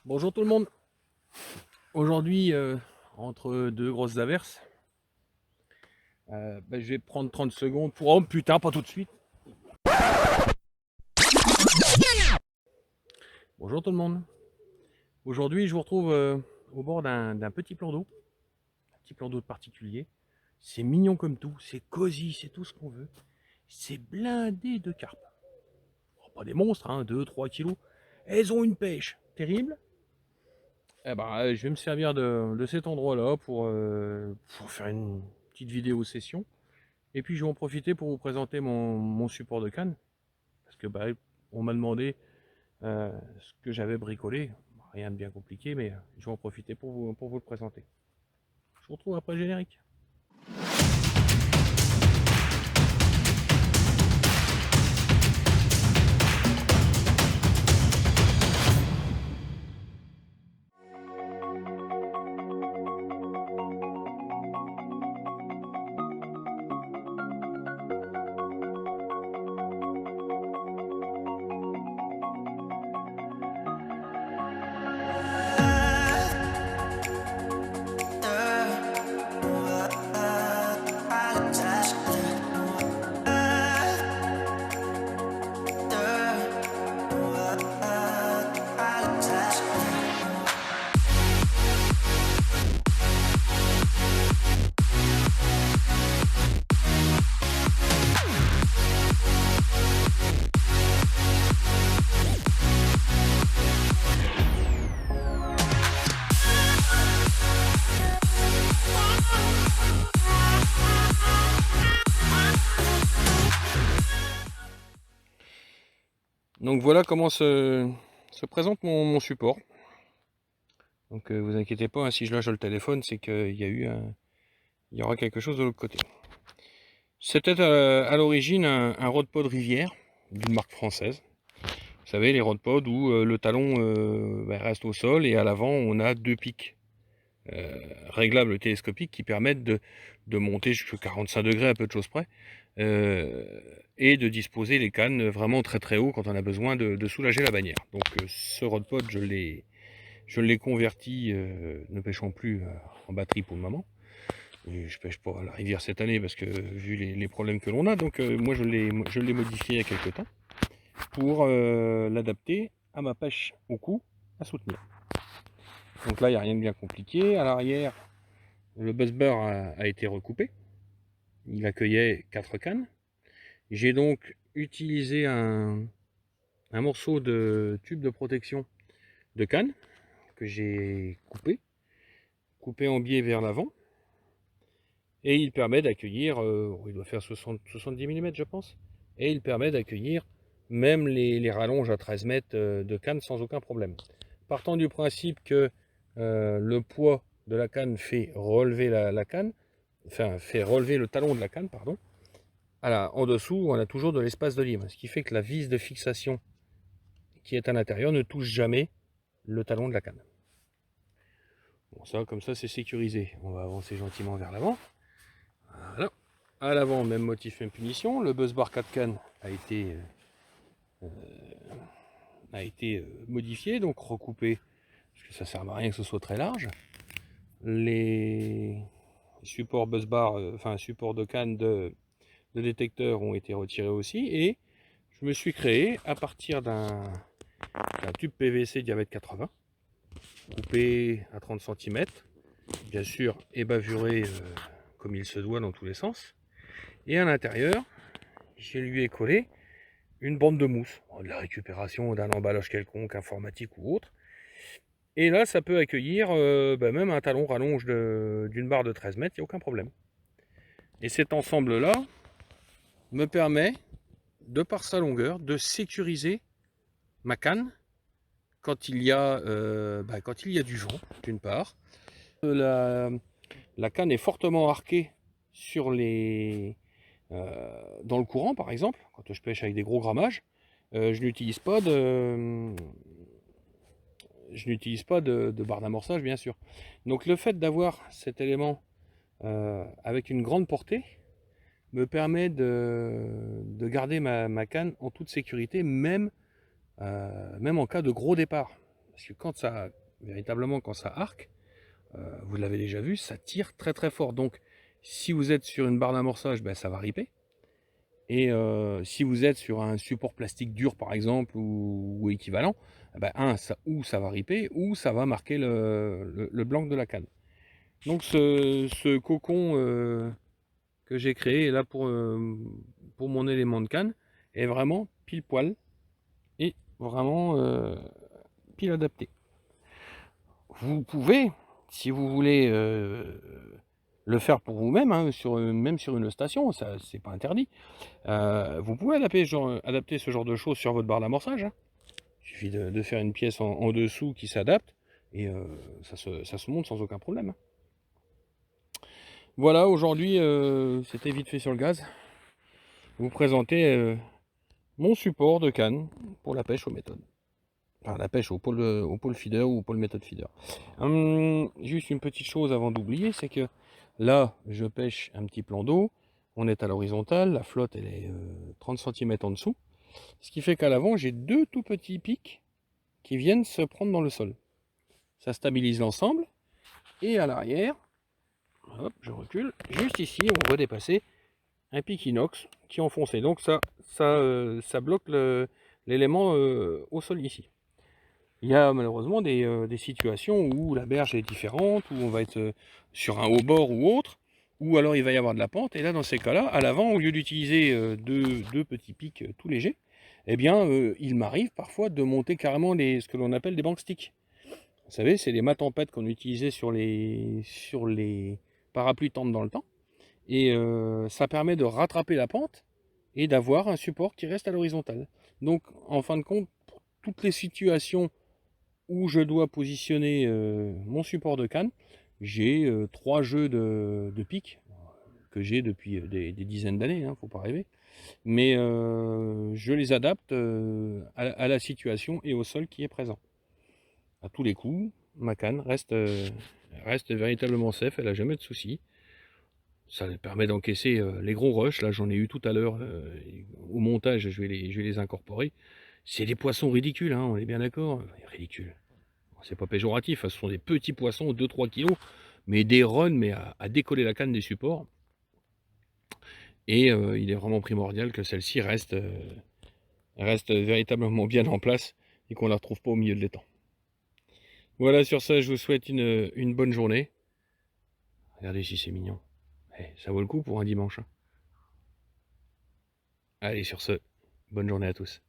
Bonjour tout le monde. Aujourd'hui, entre deux grosses averses, je vais prendre 30 secondes pour... Oh putain, pas tout de suite. Bonjour tout le monde. Aujourd'hui, je vous retrouve au bord d'un petit plan d'eau. Un petit plan d'eau de particulier. C'est mignon comme tout, c'est cosy, c'est tout ce qu'on veut. C'est blindé de carpes. Oh, pas des monstres, hein, 2-3 kilos. Elles ont une pêche terrible. Je vais me servir de cet endroit-là pour faire une petite vidéo session. Et puis je vais en profiter pour vous présenter mon support de canne. Parce que on m'a demandé ce que j'avais bricolé. Rien de bien compliqué, mais je vais en profiter pour vous le présenter. Je vous retrouve après le générique. Donc voilà comment se présente mon support. Donc vous inquiétez pas, hein, si je lâche le téléphone, c'est qu'il y aura quelque chose de l'autre côté. C'était à l'origine un rodepod rivière d'une marque française. Vous savez, les rodpods où le talon reste au sol et à l'avant on a deux pics réglables télescopiques qui permettent de monter jusqu'à 45 degrés à peu de choses près et de disposer les cannes vraiment très très haut quand on a besoin de soulager la bannière. Donc ce rodpod je l'ai converti, ne pêchant plus en batterie pour le moment. Et je pêche pas à la rivière cette année parce que vu les problèmes que l'on a, donc moi je l'ai modifié il y a quelques temps pour l'adapter à ma pêche au cou à soutenir. Donc là il n'y a rien de bien compliqué. À l'arrière, le buzzbar a été recoupé. Il accueillait 4 cannes. J'ai donc utilisé un morceau de tube de protection de canne que j'ai coupé en biais vers l'avant. Et il permet d'accueillir, il doit faire 70 mm je pense, et il permet d'accueillir même les rallonges à 13 mètres de canne sans aucun problème. Partant du principe que le poids de la canne fait relever la canne, enfin fait relever le talon de la canne, pardon. Alors, en dessous, on a toujours de l'espace de libre, ce qui fait que la vis de fixation qui est à l'intérieur ne touche jamais le talon de la canne. Bon, ça, comme ça, c'est sécurisé. On va avancer gentiment vers l'avant. Voilà. À l'avant, même motif, même punition. Le buzzbar 4 cannes a été modifié, donc recoupé, parce que ça sert à rien que ce soit très large. Les supports buzzbar, supports de canne de détecteur ont été retirés aussi, et je me suis créé à partir d'un tube PVC diamètre 80, coupé à 30 cm, bien sûr ébavuré comme il se doit dans tous les sens, et à l'intérieur, je lui ai collé une bande de mousse, de la récupération d'un emballage quelconque, informatique ou autre. Et là, ça peut accueillir même un talon rallonge d'une barre de 13 mètres, il n'y a aucun problème. Et cet ensemble-là me permet, de par sa longueur, de sécuriser ma canne quand il y a du vent, d'une part. La canne est fortement arquée sur dans le courant, par exemple, quand je pêche avec des gros grammages. Je n'utilise pas de barre d'amorçage, bien sûr. Donc le fait d'avoir cet élément avec une grande portée me permet de garder ma canne en toute sécurité, même en cas de gros départ. Parce que véritablement, quand ça arque, vous l'avez déjà vu, ça tire très très fort. Donc, si vous êtes sur une barre d'amorçage, ben, ça va riper. Et si vous êtes sur un support plastique dur, par exemple, ou équivalent, ben, ou ça va riper, ou ça va marquer le blanc de la canne. Donc, ce cocon que j'ai créé là pour mon élément de canne est vraiment pile poil et vraiment pile adapté. Vous pouvez, si vous voulez le faire pour vous-même, hein, même sur une station, ça c'est pas interdit. Vous pouvez adapter ce genre de choses sur votre barre d'amorçage, hein. Il suffit de faire une pièce en dessous qui s'adapte et ça se monte sans aucun problème, hein. Voilà, aujourd'hui c'était vite fait sur le gaz. Vous présenter mon support de canne pour la pêche aux méthodes. Enfin, la pêche au pôle feeder ou au pôle méthode feeder. Juste une petite chose avant d'oublier, c'est que là, je pêche un petit plan d'eau, on est à l'horizontale, la flotte elle est 30 cm en dessous, ce qui fait qu'à l'avant, j'ai deux tout petits pics qui viennent se prendre dans le sol. Ça stabilise l'ensemble, et à l'arrière, hop, je recule, juste ici, on va dépasser un pic inox qui est enfoncé. Donc ça bloque l'élément au sol ici. Il y a malheureusement des situations où la berge est différente, où on va être sur un haut bord ou autre, ou alors il va y avoir de la pente, et là dans ces cas-là, à l'avant, au lieu d'utiliser deux petits pics tout légers, eh bien il m'arrive parfois de monter carrément ce que l'on appelle des bank sticks. Vous savez, c'est les mâts tempêtes qu'on utilisait sur les parapluies tendres dans le temps, et ça permet de rattraper la pente et d'avoir un support qui reste à l'horizontale. Donc en fin de compte, pour toutes les situations où je dois positionner mon support de canne, j'ai 3 jeux de pics que j'ai depuis des dizaines d'années, hein, faut pas rêver. Mais je les adapte à la situation et au sol qui est présent. À tous les coups, ma canne reste véritablement safe, elle n'a jamais de soucis. Ça permet d'encaisser les gros rushs, là j'en ai eu tout à l'heure, au montage je vais les incorporer. C'est des poissons ridicules, hein, on est bien d'accord, ridicules. C'est pas péjoratif, ce sont des petits poissons, 2-3 kilos, mais des runs, mais à décoller la canne des supports. Et il est vraiment primordial que celle-ci reste véritablement bien en place et qu'on ne la retrouve pas au milieu de l'étang. Voilà, sur ça, je vous souhaite une bonne journée. Regardez si c'est mignon. Ça vaut le coup pour un dimanche, hein. Allez, sur ce, bonne journée à tous.